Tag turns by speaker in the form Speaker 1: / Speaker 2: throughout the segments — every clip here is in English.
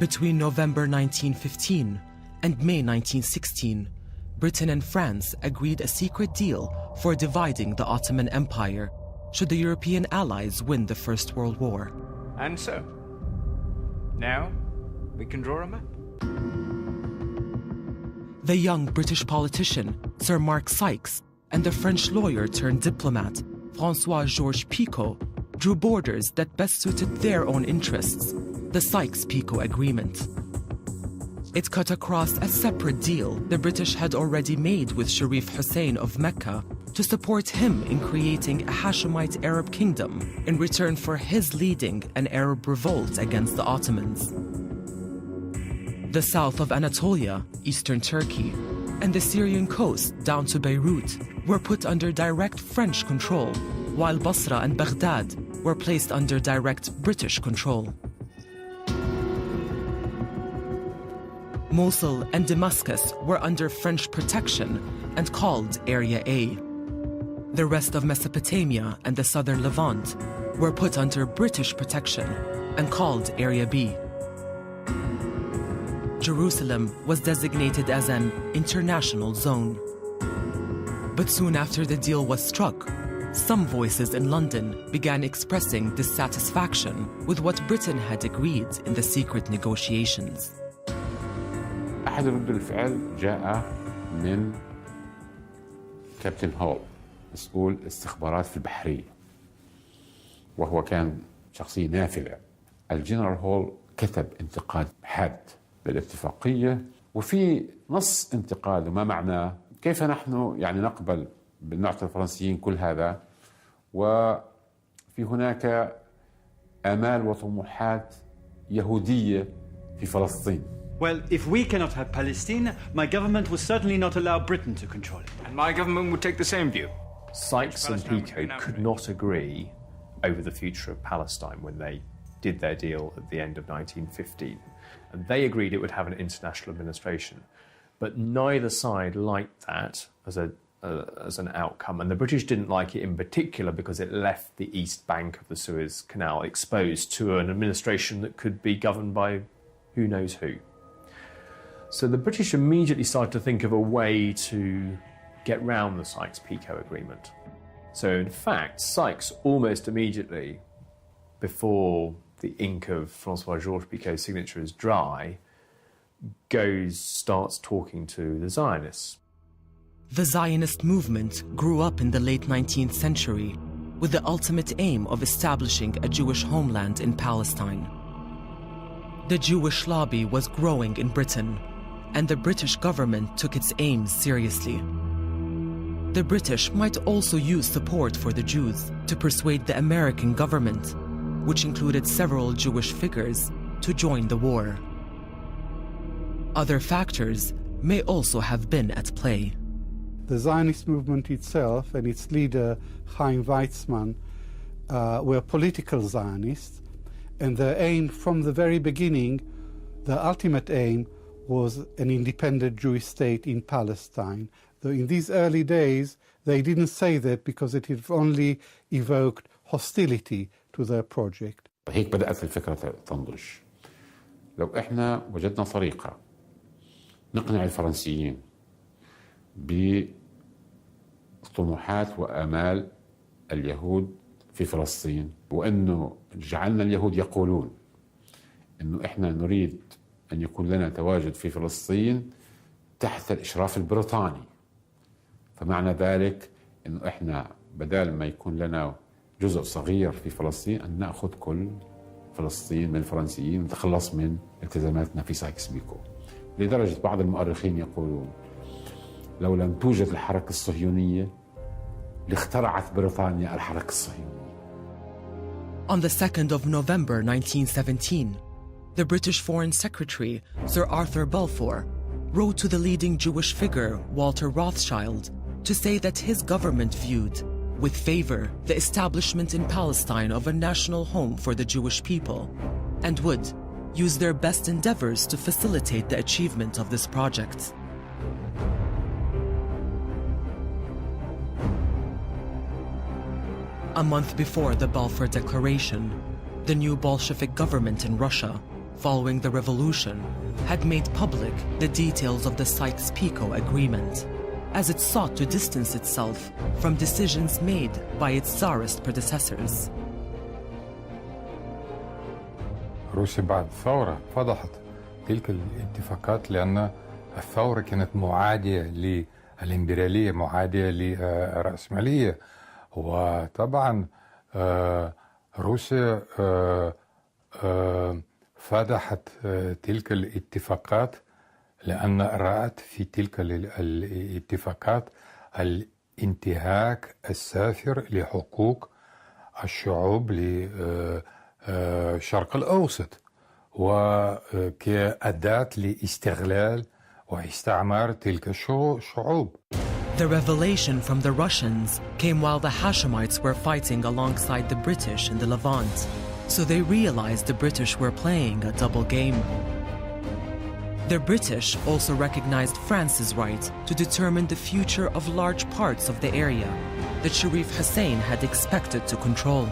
Speaker 1: Between November 1915 and May 1916, Britain and France agreed a secret deal for dividing the Ottoman Empire should the European allies win the First World War.
Speaker 2: And so, now we can draw a map.
Speaker 1: The young British politician, Sir Mark Sykes, and the French lawyer turned diplomat, François-Georges Picot, drew borders that best suited their own interests, the SykesPicot Agreement. It cut across a separate deal the British had already made with Sharif Hussein of Mecca to support him in creating a Hashemite Arab kingdom in return for his leading an Arab revolt against the Ottomans. The south of Anatolia, eastern Turkey, and the Syrian coast down to Beirut were put under direct French control, while Basra and Baghdad were placed under direct British control. Mosul and Damascus were under French protection and called Area A. The rest of Mesopotamia and the southern Levant were put under British protection and called Area B. Jerusalem was designated as an international zone. But soon after the deal was struck, some voices in London began expressing dissatisfaction with what Britain had agreed in the secret negotiations.
Speaker 3: أحد رد الفعل جاء من كابتن هول مسؤول استخبارات في البحرية، وهو كان شخصية نافذة. الجنرال هول كتب انتقاد حاد للاتفاقية، وفي نص انتقاده ما معناه كيف نحن يعني نقبل بنعطي الفرنسيين كل هذا وفي هناك آمال وطموحات يهودية في فلسطين.
Speaker 4: Well, if we cannot have Palestine, my government will certainly not allow Britain to control it.
Speaker 2: And my government would take the same view.
Speaker 5: Sykes and Picot could not agree over the future of Palestine when they did their deal at the end of 1915. And they agreed it would have an international administration. But neither side liked that as an outcome. And the British didn't like it in particular because it left the east bank of the Suez Canal exposed to an administration that could be governed by who knows who. So the British immediately started to think of a way to get round the Sykes-Picot Agreement. So in fact, Sykes almost immediately, before the ink of François-Georges Picot's signature is dry, starts talking to the Zionists.
Speaker 1: The Zionist movement grew up in the late 19th century with the ultimate aim of establishing a Jewish homeland in Palestine. The Jewish lobby was growing in Britain, and the British government took its aims seriously. The British might also use support for the Jews to persuade the American government, which included several Jewish figures, to join the war. Other factors may also have been at play.
Speaker 6: The Zionist movement itself and its leader, Chaim Weizmann, were political Zionists, and their aim from the very beginning, the ultimate aim, was an independent Jewish state in Palestine. Though in these early days, they didn't say that because it had only evoked hostility to their project.
Speaker 3: هيك بدأت الفكرة تنضج. لو إحنا وجدنا طريقة نقنع الفرنسيين بطموحات وآمال اليهود في فلسطين، وأنه جعلنا اليهود يقولون أنه إحنا نريد أن يكون لنا تواجد في فلسطين تحت الإشراف البريطاني، فمعنى ذلك أنه إحنا بدال ما يكون لنا جزء صغير في فلسطين أن نأخذ كل فلسطين من الفرنسيين ونتخلص من التزاماتنا في سايكس-بيكو. لدرجة بعض المؤرخين يقولون لو لم توجد الحركة الصهيونية لاخترعت بريطانيا الحركة الصهيونية.
Speaker 1: On the 2nd of November 1917, the British Foreign Secretary, Sir Arthur Balfour, wrote to the leading Jewish figure, Walter Rothschild, to say that his government viewed with favor the establishment in Palestine of a national home for the Jewish people, and would use their best endeavors to facilitate the achievement of this project. A month before the Balfour Declaration, the new Bolshevik government in Russia following the revolution, had made public the details of the SykesPicot Agreement, as it sought to distance itself from decisions made by its Tsarist predecessors.
Speaker 7: روسيا بعد الثورة فضحت تلك الاتفاقات لأن الثورة كانت معادية للإمبريالية، معادية للرأسمالية، وطبعا روسيا فضحت تلك الاتفاقات لأن رأت في تلك الاتفاقات الانتهاك السافر لحقوق الشعوب للشرق الأوسط وكأداة لاستغلال واستعمار تلك الشعوب.
Speaker 1: The revelation from the Russians came while the Hashemites were fighting alongside the British in the Levant, so they realized the British were playing a double game. The British also recognized France's right to determine the future of large parts of the area that Sharif Hussein had expected to control.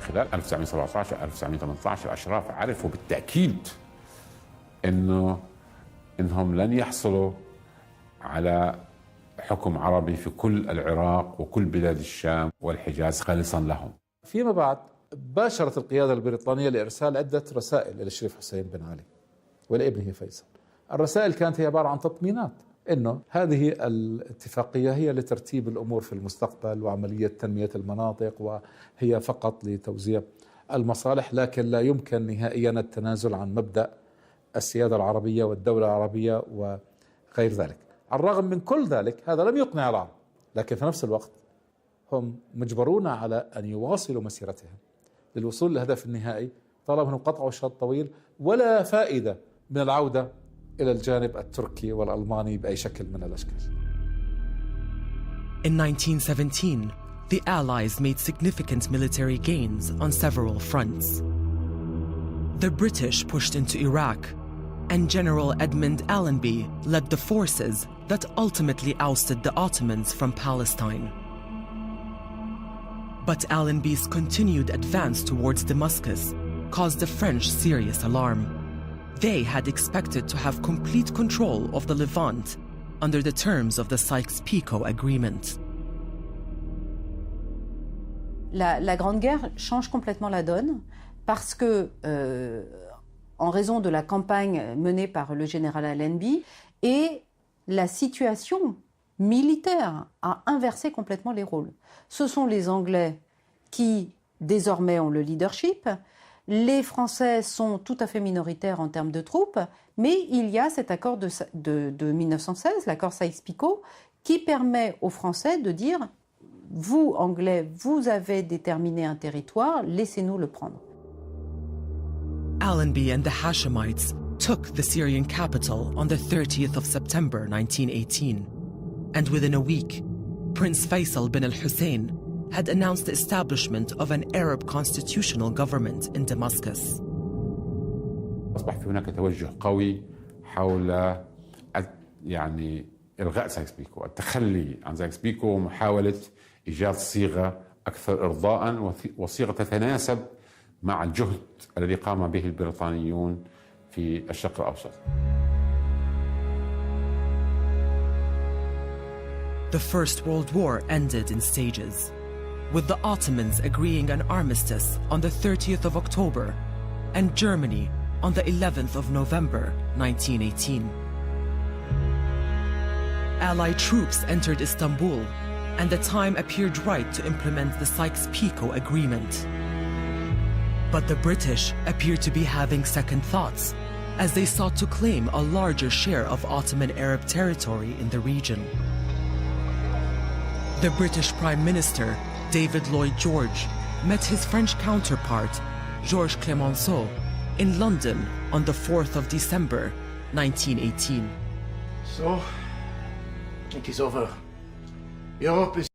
Speaker 3: خلال 1917 1918 الأشراف عرفوا بالتأكيد إنهم لن يحصلوا على حكم عربي في كل العراق وكل بلاد الشام والحجاز خالصا لهم.
Speaker 8: فيما بعد باشرت القيادة البريطانية لإرسال عدة رسائل إلى الشريف حسين بن علي ولابنه فيصل. الرسائل كانت هي عبارة عن تطمينات إنه هذه الاتفاقية هي لترتيب الأمور في المستقبل وعملية تنمية المناطق، وهي فقط لتوزيع المصالح، لكن لا يمكن نهائيا التنازل عن مبدأ السيادة العربية والدولة العربية وغير ذلك. على الرغم من كل ذلك هذا لم يقنع العرب، لكن في نفس الوقت هم مجبرون على أن يواصلوا مسيرتهم للوصول للهدف النهائي طالما أنهم قطعوا الشوط الطويل، ولا فائدة من العودة إلى الجانب التركي والألماني بأي شكل من الأشكال.
Speaker 1: In 1917, the Allies made significant military gains on several fronts. The British pushed into Iraq, and General Edmund Allenby led the forces that ultimately ousted the Ottomans from Palestine. But Allenby's continued advance towards Damascus caused the French serious alarm. They had expected to have complete control of the Levant under the terms of the SykesPicot Agreement.
Speaker 9: La Grande Guerre change complètement la donne parce que, en raison de la campagne menée par le général Allenby, et la situation militaire a inversé complètement les rôles. Ce sont les Anglais qui, désormais, ont le leadership. Les Français sont tout à fait minoritaires en termes de troupes, mais il y a cet accord de 1916, l'accord Sykes-Picot, qui permet aux Français de dire « Vous, Anglais, vous avez déterminé un territoire, laissez-nous le prendre ».
Speaker 1: Allenby and the Hashemites took the Syrian capital on the 30th of September 1918, and within a week, Prince Faisal bin al-Hussein had announced the establishment of an Arab constitutional government in Damascus.
Speaker 3: أصبح في هناك توجه قوي حول إلغاء سايكس-بيكو، التخلي عن سايكس-بيكو ومحاولة إيجاد صيغة أكثر إرضاء وصيغة تتناسب مع الجهد الذي قام به البريطانيون في الشرق الأوسط.
Speaker 1: The First World War ended in stages, with the Ottomans agreeing an armistice on the 30th of October and Germany on the 11th of November 1918. Allied troops entered Istanbul, and the time appeared right to implement the Sykes-Picot Agreement. But the British appeared to be having second thoughts as they sought to claim a larger share of Ottoman Arab territory in the region. The British Prime Minister, David Lloyd George, met his French counterpart, Georges Clemenceau, in London on the 4th of December, 1918.
Speaker 10: So, it is over. Europe is